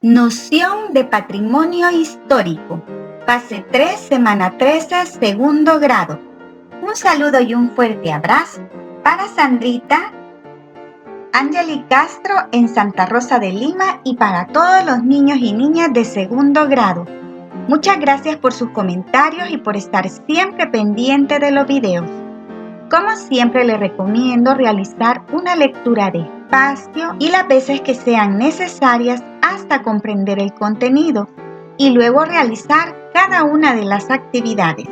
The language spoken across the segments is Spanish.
Noción de patrimonio histórico. Fase 3, semana 13, segundo grado. Un saludo y un fuerte abrazo para Sandrita, Angeli Castro en Santa Rosa de Lima y para todos los niños y niñas de segundo grado. Muchas gracias por sus comentarios y por estar siempre pendiente de los videos. Como siempre, les recomiendo realizar una lectura despacio y las veces que sean necesarias hasta comprender el contenido y luego realizar cada una de las actividades.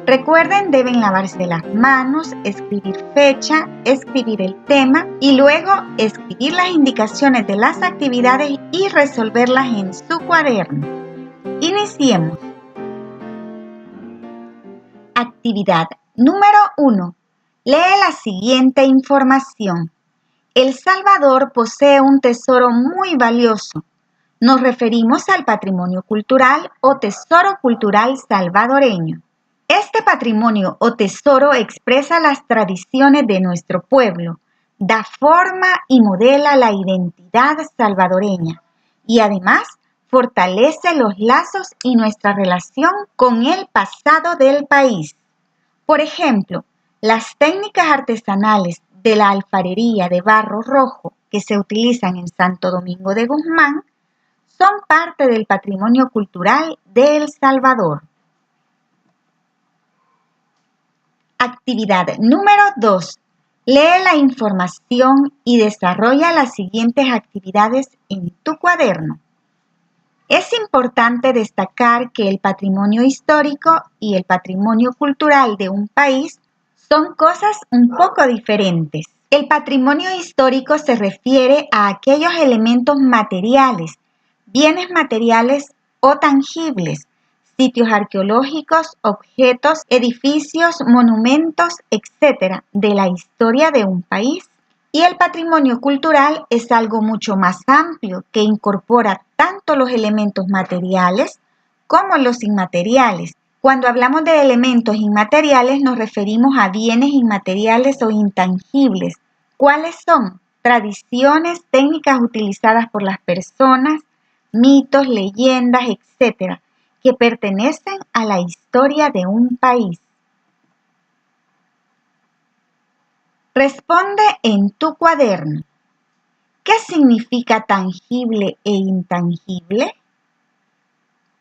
Recuerden, deben lavarse las manos, escribir fecha, escribir el tema y luego escribir las indicaciones de las actividades y resolverlas en su cuaderno. Iniciemos. Actividad número 1. Lee la siguiente información. El Salvador posee un tesoro muy valioso. Nos referimos al patrimonio cultural o tesoro cultural salvadoreño. Este patrimonio o tesoro expresa las tradiciones de nuestro pueblo, da forma y modela la identidad salvadoreña y además fortalece los lazos y nuestra relación con el pasado del país. Por ejemplo, las técnicas artesanales de la alfarería de barro rojo que se utilizan en Santo Domingo de Guzmán son parte del patrimonio cultural de El Salvador. Actividad número 2. Lee la información y desarrolla las siguientes actividades en tu cuaderno. Es importante destacar que el patrimonio histórico y el patrimonio cultural de un país son cosas un poco diferentes. El patrimonio histórico se refiere a aquellos elementos materiales, bienes materiales o tangibles, sitios arqueológicos, objetos, edificios, monumentos, etc., de la historia de un país. Y el patrimonio cultural es algo mucho más amplio que incorpora tanto los elementos materiales como los inmateriales. Cuando hablamos de elementos inmateriales nos referimos a bienes inmateriales o intangibles. ¿Cuáles son? Tradiciones, técnicas utilizadas por las personas, mitos, leyendas, etc., que pertenecen a la historia de un país. Responde en tu cuaderno. ¿Qué significa tangible e intangible?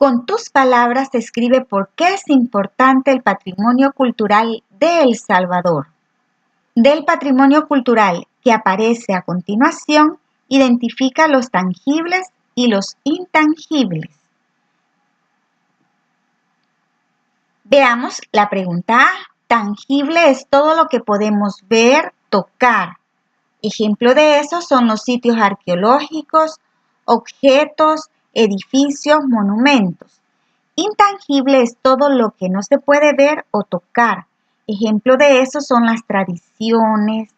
Con tus palabras escribe por qué es importante el patrimonio cultural de El Salvador. Del patrimonio cultural que aparece a continuación, identifica los tangibles y los intangibles. Veamos la pregunta A. Tangible es todo lo que podemos ver, tocar. Ejemplo de eso son los sitios arqueológicos, objetos, edificios, monumentos. Intangible es todo lo que no se puede ver o tocar. Ejemplo de eso son las tradiciones,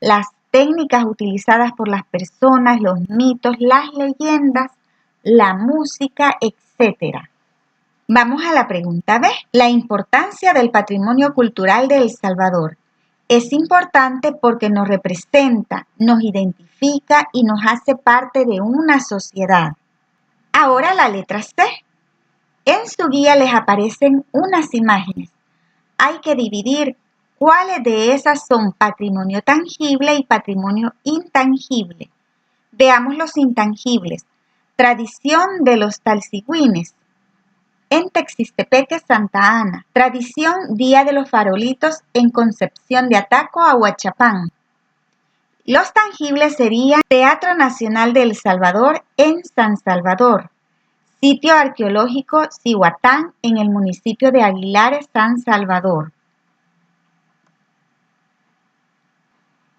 las técnicas utilizadas por las personas, los mitos, las leyendas, la música, etc. Vamos a la pregunta B. La importancia del patrimonio cultural de El Salvador. Es importante porque nos representa, nos identifica y nos hace parte de una sociedad. Ahora la letra C. En su guía les aparecen unas imágenes. Hay que dividir cuáles de esas son patrimonio tangible y patrimonio intangible. Veamos los intangibles. Tradición de los talsigüines. En Texistepeque, Santa Ana. Tradición Día de los Farolitos en Concepción de Ataco, Ahuachapán. Los tangibles serían Teatro Nacional de El Salvador en San Salvador. Sitio arqueológico Cihuatán en el municipio de Aguilares, San Salvador.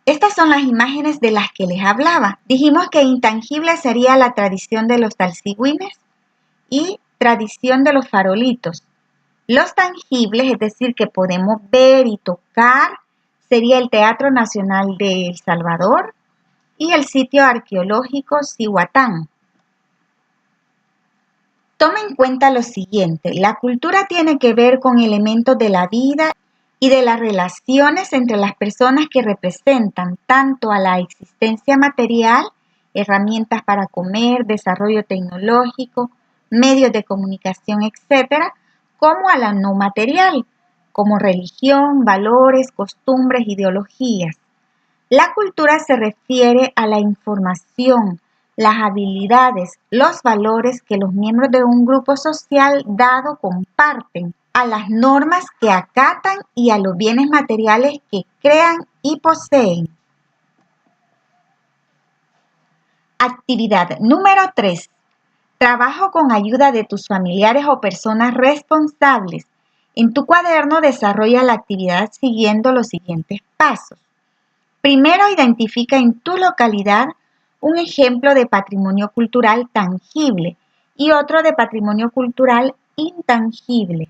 Estas son las imágenes de las que les hablaba. Dijimos que intangible sería la tradición de los talsigüines y tradición de los farolitos. Los tangibles, es decir, que podemos ver y tocar, sería el Teatro Nacional de El Salvador y el sitio arqueológico Cihuatán. Toma en cuenta lo siguiente, la cultura tiene que ver con elementos de la vida y de las relaciones entre las personas que representan tanto a la existencia material herramientas para comer, desarrollo tecnológico, medios de comunicación, etc., como a la no material, como religión, valores, costumbres, ideologías. La cultura se refiere a la información, las habilidades, los valores que los miembros de un grupo social dado comparten, a las normas que acatan y a los bienes materiales que crean y poseen. Actividad número 3. Trabajo con ayuda de tus familiares o personas responsables. En tu cuaderno desarrolla la actividad siguiendo los siguientes pasos. Primero, identifica en tu localidad un ejemplo de patrimonio cultural tangible y otro de patrimonio cultural intangible.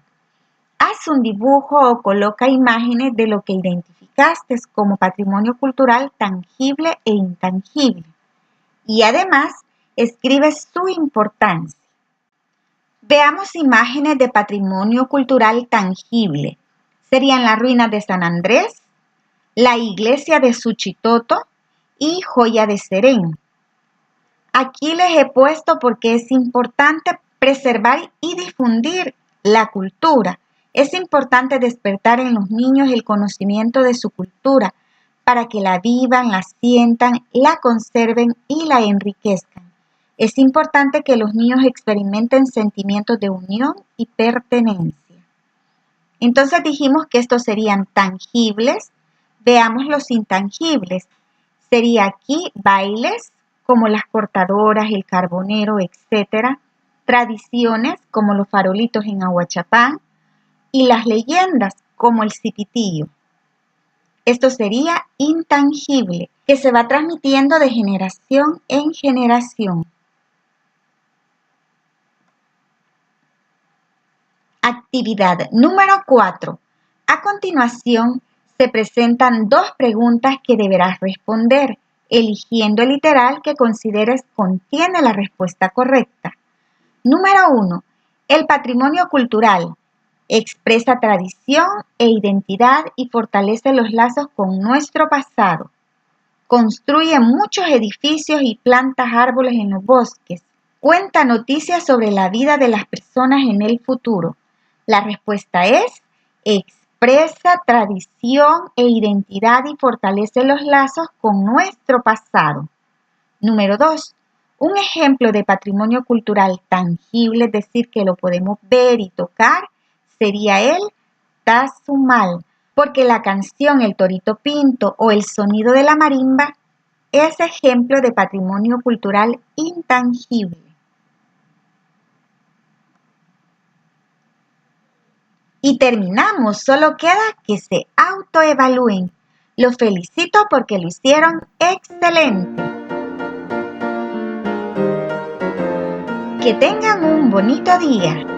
Haz un dibujo o coloca imágenes de lo que identificaste como patrimonio cultural tangible e intangible. Y además, escribe su importancia. Veamos imágenes de patrimonio cultural tangible. Serían las ruinas de San Andrés, la iglesia de Suchitoto y Joya de Serén. Aquí les he puesto porque es importante preservar y difundir la cultura. Es importante despertar en los niños el conocimiento de su cultura para que la vivan, la sientan, la conserven y la enriquezcan. Es importante que los niños experimenten sentimientos de unión y pertenencia. Entonces dijimos que estos serían tangibles. Veamos los intangibles. Sería aquí bailes como las cortadoras, el carbonero, etc. Tradiciones como los farolitos en Ahuachapán y las leyendas como el cipitillo. Esto sería intangible, que se va transmitiendo de generación en generación. Actividad número 4. A continuación, se presentan 2 preguntas que deberás responder, eligiendo el literal que consideres contiene la respuesta correcta. Número 1. El patrimonio cultural expresa tradición e identidad y fortalece los lazos con nuestro pasado. Construye muchos edificios y plantas árboles en los bosques. Cuenta noticias sobre la vida de las personas en el futuro. La respuesta es: expresa tradición e identidad y fortalece los lazos con nuestro pasado. Número 2. Un ejemplo de patrimonio cultural tangible, es decir, que lo podemos ver y tocar, sería el tazumal, porque la canción El Torito Pinto o el sonido de la marimba es ejemplo de patrimonio cultural intangible. Y terminamos, solo queda que se autoevalúen. Los felicito porque lo hicieron excelente. Que tengan un bonito día.